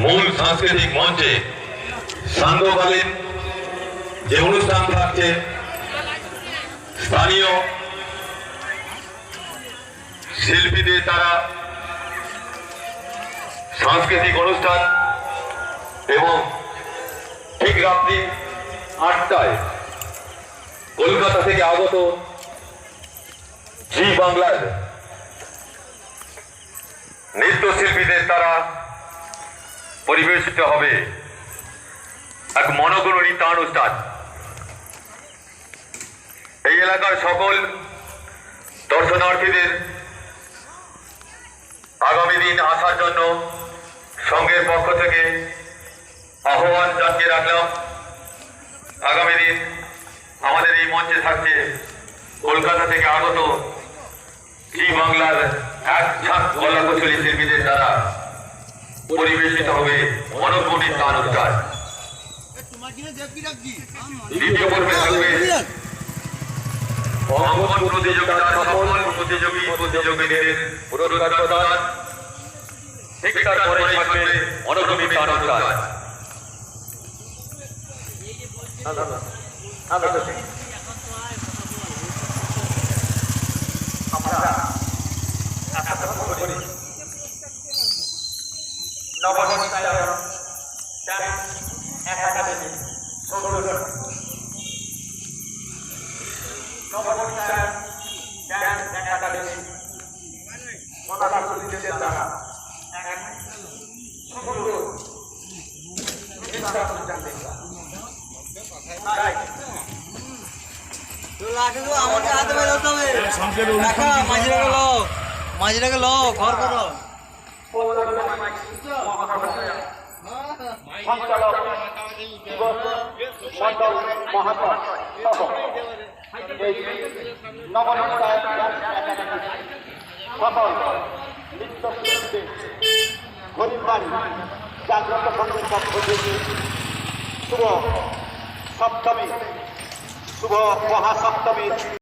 মূল সাংস্কৃতিক মঞ্চে সান্ধ্যকালীন যে অনুষ্ঠান থাকছে স্থানীয় শিল্পীদের দ্বারা সাংস্কৃতিক অনুষ্ঠান এবং ঠিক রাত্রি 8টায় কলকাতা থেকে আগত জি বাংলার নৃত্যশিল্পীদের দ্বারা পরিবেশিত হবে এক মনোজ্ঞ নৃত্যানুষ্ঠান। এই এলাকার সকল দর্শনার্থীদের আগামী দিন আসার জন্য সংঘের পক্ষ থেকে আহ্বান জানিয়ে রাখলাম। আগামী দিন আমাদের এই মঞ্চে থাকছে কলকাতা থেকে আগত জি বাংলার এক ঝাঁক কলাকুশলী শিল্পীদের দ্বারা পরিবেশিত হবে মনোজ্ঞ নৃত্যানুষ্ঠান। দ্বিতীয় পর্বে থাকবে অঙ্কন প্রতিযোগিতার সফল প্রতিযোগী প্রতিযোগীদের পুরস্কার প্রদান। ঠিক তারপরে থাকবে মনোজ্ঞ নৃত্যানুষ্ঠান। মাঝিটাকে লো ঘর করো গরিববাড়ি জাগ্রত সংঘের পক্ষ থেকে শুভ সপ্তমী শুভ মহাসপ্তমীর